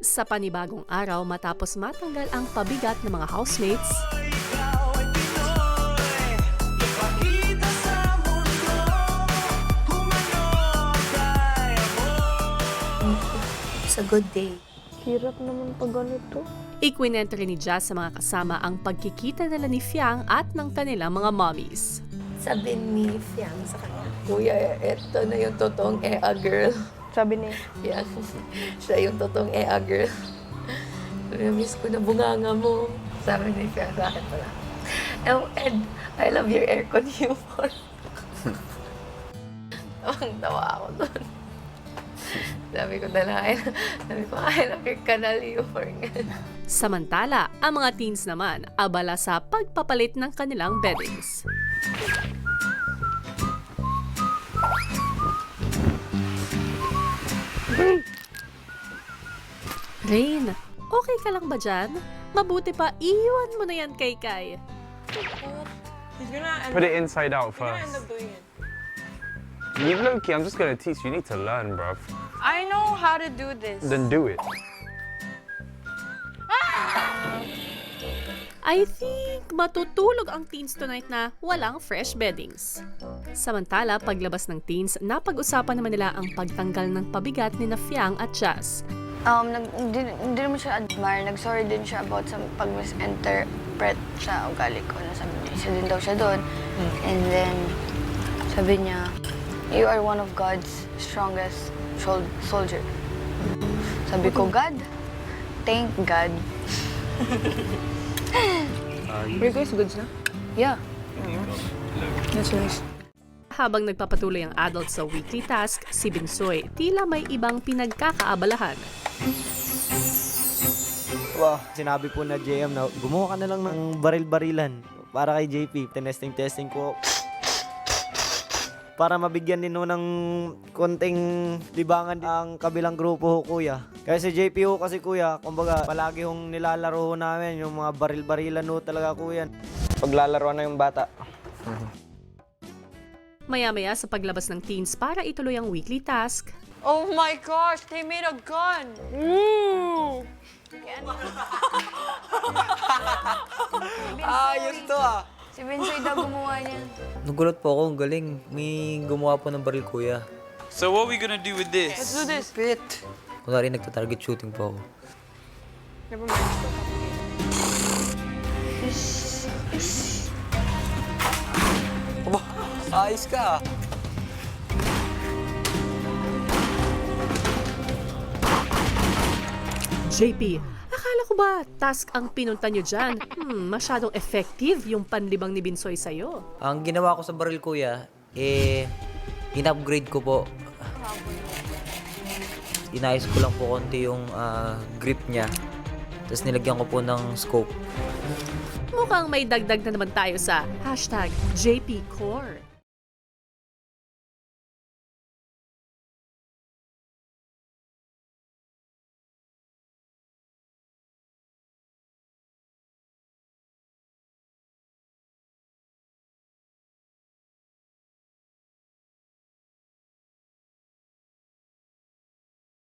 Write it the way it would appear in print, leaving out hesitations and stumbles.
Sa panibagong araw matapos matanggal ang pabigat ng mga housemates, It's a good day. Hirap naman pag ganito. ikwinento rin ni Jazz sa mga kasama ang pagkikita nila ni Fiang at ng kanilang mga mommies. Sabi ni Fiang sa kanya, Kuya, eto na yung totoong EA girl. Sabi ni, Fiang, siya yung totoong EA girl. Miss ko na bunganga mo. Sabi ni Fiang sa akin pala. Oh, Ed, I love your aircon humor. Ang tawa ako doon. Sabi ko, I love your kanal humor. Samantala, ang mga teens naman abala sa pagpapalit ng kanilang beddings. Rain, okay ka lang ba dyan? Mabuti pa, iwan mo na yan kay Kai. he's gonna end Put it inside out he's gonna first. end up doing it. You low-key, I'm just gonna teach you. You need to learn, bruv. I know how to do this. Then do it. I think matutulog ang teens tonight na walang fresh beddings. Samantala, paglabas ng teens, napag-usapan naman nila ang pagtanggal ng pabigat ni Fiang at Jazz. Hindi naman siya admire. Nag-sorry din siya about sa pag-misinterpret sa ugali ko. Sabi niya, isa din daw siya doon. And then, sabi niya, you are one of God's strongest soldier. Sabi ko, God? Thank God. Rico is goods na? Yeah. That's nice. Habang nagpapatuloy ang adults sa weekly task, si Binsoy tila may ibang pinagkakaabalahan. Wow, sinabi po na JM na gumawa ka na lang ng baril-barilan para kay JP. Testing ko. Para mabigyan din ho ng konting libangan ang kabilang grupo ho, kuya. Kasi si JP ho kasi kuya, kumbaga palagi hong nilalaro ho namin yung mga baril-barilan ho talaga kuya. Paglalaroan na yung bata. Maya-maya sa paglabas ng teens para ituloy ang weekly task, Oh my gosh, they made a gun! Ooh! Ayos to ah! Si Binsoy daw gumawa niya. Nagulat po ako, ang galing. May gumawa po ng baril, kuya. So what are we gonna do with this? Let's do this. Pit. Kunwari nagta-target shooting po ako. Never mind. Ayos ka! JP, akala ko ba task ang pinunta nyo dyan? Masyadong effective yung panlibang ni Binsoy sa'yo. Ang ginawa ko sa baril, kuya, in-upgrade ko po. Inayos ko lang po konti yung grip niya. Tapos nilagyan ko po ng scope. Mukhang may dagdag na naman tayo sa #JPCore.